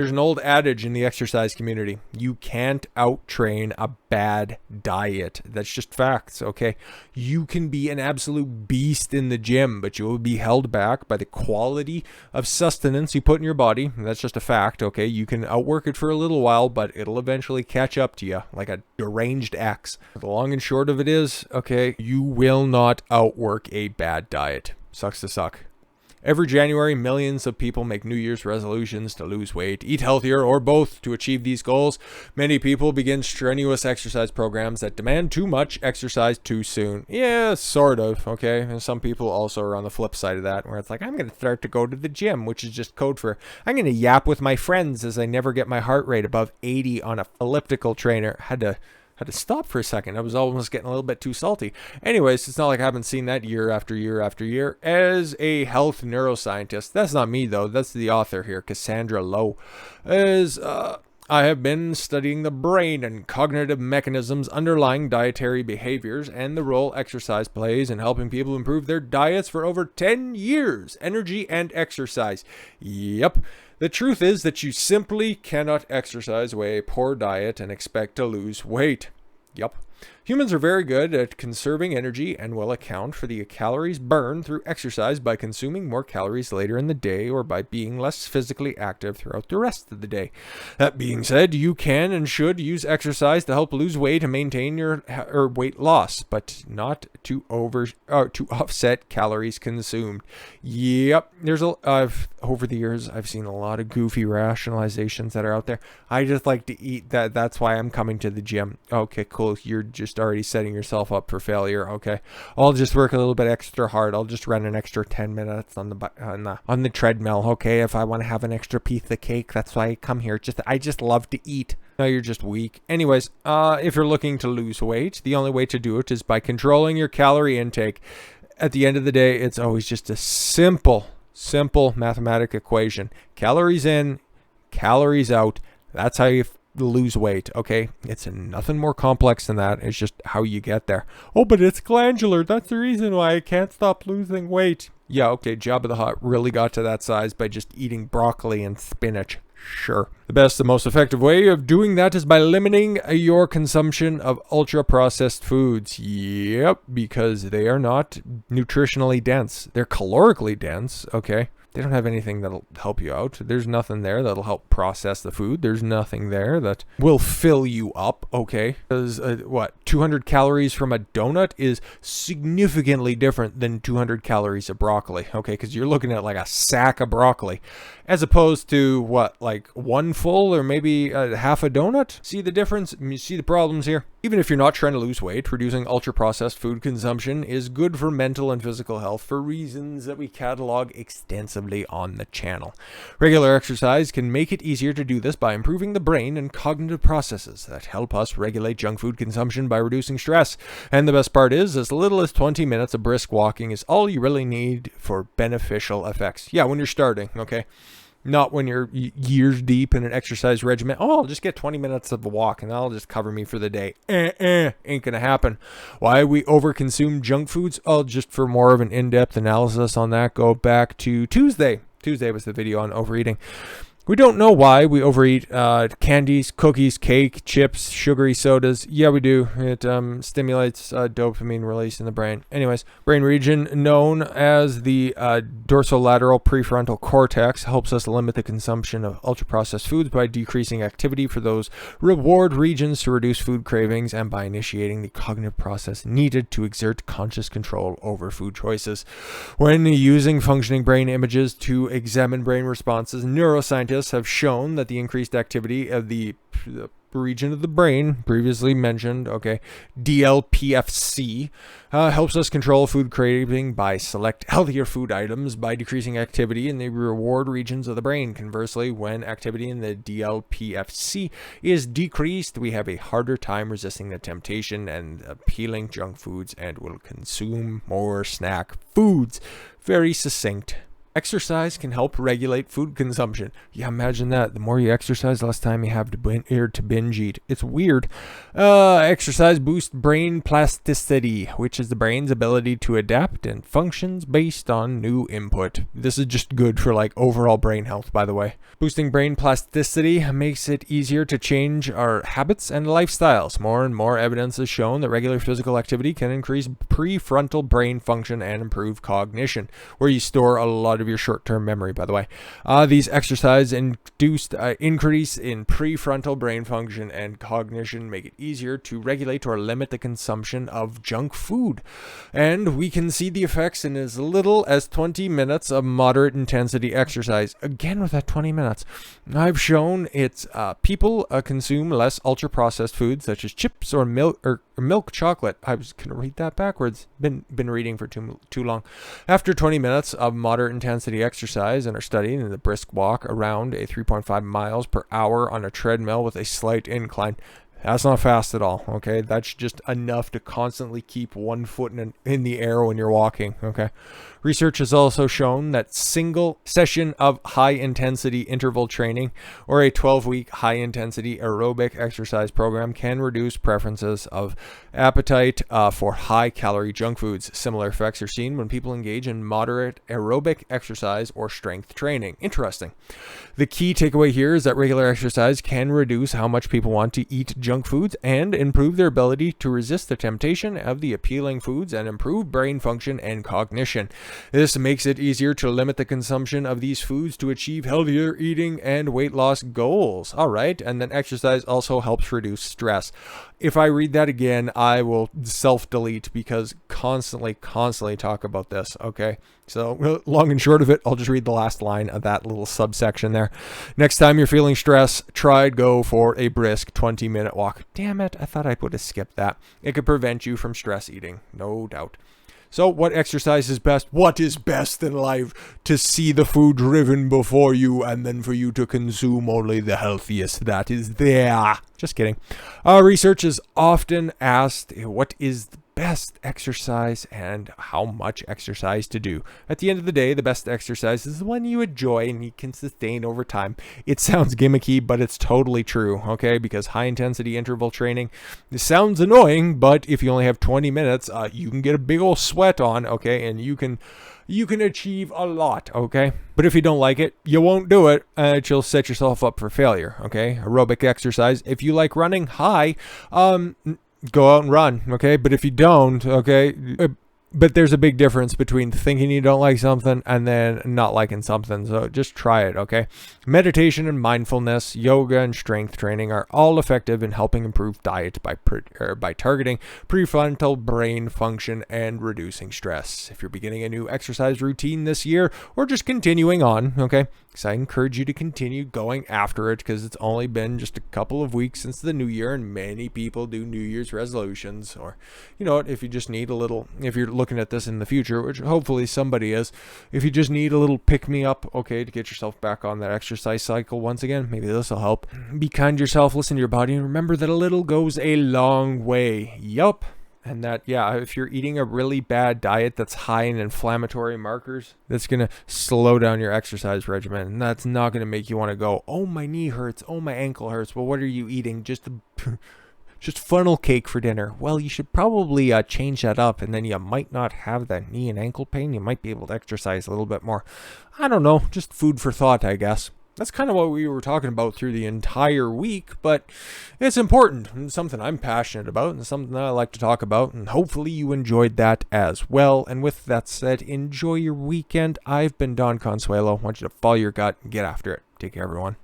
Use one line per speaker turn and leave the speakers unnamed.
There's an old adage in the exercise community. You can't out-train a bad diet. That's just facts, okay? You can be an absolute beast in the gym, but you will be held back by the quality of sustenance you put in your body. That's just a fact, okay? You can outwork it for a little while, but it'll eventually catch up to you like a deranged axe. The long and short of it is, okay, you will not outwork a bad diet. Sucks to suck. Every January, millions of people make New Year's resolutions to lose weight, eat healthier, or both to achieve these goals. Many people begin strenuous exercise programs that demand too much exercise too soon. Yeah, sort of, okay? And some people also are on the flip side of that, where it's like, I'm going to start to go to the gym, which is just code for, I'm going to yap with my friends as I never get my heart rate above 80 on a elliptical trainer. Had to stop for a second. I was almost getting a little bit too salty. Anyways, it's not like I haven't seen that year after year after year. As a health neuroscientist, that's not me though, that's the author here, Cassandra Lowe, I have been studying the brain and cognitive mechanisms underlying dietary behaviors and the role exercise plays in helping people improve their diets for over 10 years. Energy and exercise. Yep. The truth is that you simply cannot exercise away a poor diet and expect to lose weight. Yup. Humans are very good at conserving energy and will account for the calories burned through exercise by consuming more calories later in the day or by being less physically active throughout the rest of the day. That being said, you can and should use exercise to help lose weight and maintain your weight loss, but not to offset calories consumed. Yep, over the years I've seen a lot of goofy rationalizations that are out there. I just like to eat. That's why I'm coming to the gym. Okay, cool. You're just already setting yourself up for failure. Okay, I'll just work a little bit extra hard. I'll just run an extra 10 minutes on the treadmill. Okay, if I want to have an extra piece of cake, that's why I come here. I just love to eat. No, you're just weak. Anyways, if you're looking to lose weight, the only way to do it is by controlling your calorie intake. At the end of the day, it's always just a simple mathematical equation. Calories in, calories out. That's how you lose weight, okay? It's nothing more complex than that. It's just how you get there. Oh, but it's glandular. That's the reason why I can't stop losing weight. Yeah, okay, Jabba the Hutt really got to that size by just eating broccoli and spinach. Sure. The best and most effective way of doing that is by limiting your consumption of ultra-processed foods. Yep, because they are not nutritionally dense. They're calorically dense, okay? They don't have anything that'll help you out. There's nothing there that'll help process the food. There's nothing there that will fill you up, okay? Because, 200 calories from a donut is significantly different than 200 calories of broccoli, okay? Because you're looking at like a sack of broccoli, as opposed to, one full or maybe half a donut? See the difference? You see the problems here? Even if you're not trying to lose weight, reducing ultra-processed food consumption is good for mental and physical health for reasons that we catalog extensively on the channel. Regular exercise can make it easier to do this by improving the brain and cognitive processes that help us regulate junk food consumption by reducing stress. And the best part is, as little as 20 minutes of brisk walking is all you really need for beneficial effects. Yeah, when you're starting, okay? Not when you're years deep in an exercise regimen. Oh, I'll just get 20 minutes of a walk and that'll just cover me for the day. Ain't gonna happen. Why we overconsume junk foods? Oh, just for more of an in-depth analysis on that, go back to Tuesday. Tuesday was the video on overeating. We don't know why we overeat candies, cookies, cake, chips, sugary sodas. Yeah, we do. It stimulates dopamine release in the brain. Anyways, brain region known as the dorsolateral prefrontal cortex helps us limit the consumption of ultra-processed foods by decreasing activity for those reward regions to reduce food cravings and by initiating the cognitive process needed to exert conscious control over food choices. When using functioning brain images to examine brain responses, neuroscientists have shown that the increased activity of the region of the brain previously mentioned, okay, DLPFC, helps us control food craving by select healthier food items by decreasing activity in the reward regions of the brain. Conversely, when activity in the DLPFC is decreased, we have a harder time resisting the temptation and appealing junk foods and will consume more snack foods. Very succinct. Exercise can help regulate food consumption. Yeah, imagine that. The more you exercise, the less time you have to binge eat. It's weird. Exercise boosts brain plasticity, which is the brain's ability to adapt and functions based on new input. This is just good for like overall brain health, by the way. Boosting brain plasticity makes it easier to change our habits and lifestyles. More and more evidence has shown that regular physical activity can increase prefrontal brain function and improve cognition, where you store a lot of your short-term memory, by the way. These exercise induced increase in prefrontal brain function and cognition make it easier to regulate or limit the consumption of junk food. And we can see the effects in as little as 20 minutes of moderate intensity exercise. Again, with that 20 minutes. I've shown it's people consume less ultra-processed foods such as chips or milk chocolate. I was going to read that backwards. Been reading for too long. After 20 minutes of moderate intensity exercise and are studying in the brisk walk around a 3.5 miles per hour on a treadmill with a slight incline. That's not fast at all, okay? That's just enough to constantly keep one foot in the air when you're walking, okay? Research has also shown that single session of high-intensity interval training or a 12-week high-intensity aerobic exercise program can reduce preferences of appetite for high-calorie junk foods. Similar effects are seen when people engage in moderate aerobic exercise or strength training. Interesting. The key takeaway here is that regular exercise can reduce how much people want to eat junk foods and improve their ability to resist the temptation of the appealing foods and improve brain function and cognition. This makes it easier to limit the consumption of these foods to achieve healthier eating and weight loss goals. All right, and then exercise also helps reduce stress. If I read that again, I will self-delete because constantly talk about this, okay? So long and short of it, I'll just read the last line of that little subsection there. Next time you're feeling stress, go for a brisk 20-minute walk. Damn it, I thought I would have skipped that. It could prevent you from stress eating, no doubt. So what exercise is best? What is best in life? To see the food driven before you and then for you to consume only the healthiest that is there. Just kidding. Research is often asked, what is the best exercise and how much exercise to do? At the end of the day, the best exercise is the one you enjoy and you can sustain over time. It sounds gimmicky, but it's totally true, okay? Because high-intensity interval training, it sounds annoying, but if you only have 20 minutes, you can get a big old sweat on, okay? And you can achieve a lot, okay? But if you don't like it, you won't do it, and you'll set yourself up for failure, okay? Aerobic exercise, if you like running high, go out and run, okay? But if you don't, okay, but there's a big difference between thinking you don't like something and then not liking something. So just try it, okay? Meditation and mindfulness, yoga and strength training are all effective in helping improve diet by targeting prefrontal brain function and reducing stress. If you're beginning a new exercise routine this year or just continuing on, okay? Because I encourage you to continue going after it because it's only been just a couple of weeks since the new year and many people do New Year's resolutions. Or, you know what, if you just need a little, if you're looking at this in the future, which hopefully somebody is, if you just need a little pick-me-up, okay, to get yourself back on that exercise cycle once again, maybe this will help. Be kind to yourself, listen to your body, and remember that a little goes a long way. Yup. And that, yeah, if you're eating a really bad diet that's high in inflammatory markers, that's going to slow down your exercise regimen. And that's not going to make you want to go, oh, my knee hurts, oh, my ankle hurts. Well, what are you eating? Just funnel cake for dinner. Well, you should probably change that up, and then you might not have that knee and ankle pain. You might be able to exercise a little bit more. I don't know, just food for thought, I guess. That's kind of what we were talking about through the entire week, but it's important and something I'm passionate about and something that I like to talk about, and hopefully you enjoyed that as well. And with that said, enjoy your weekend. I've been Don Consuelo. I want you to follow your gut and get after it. Take care, everyone.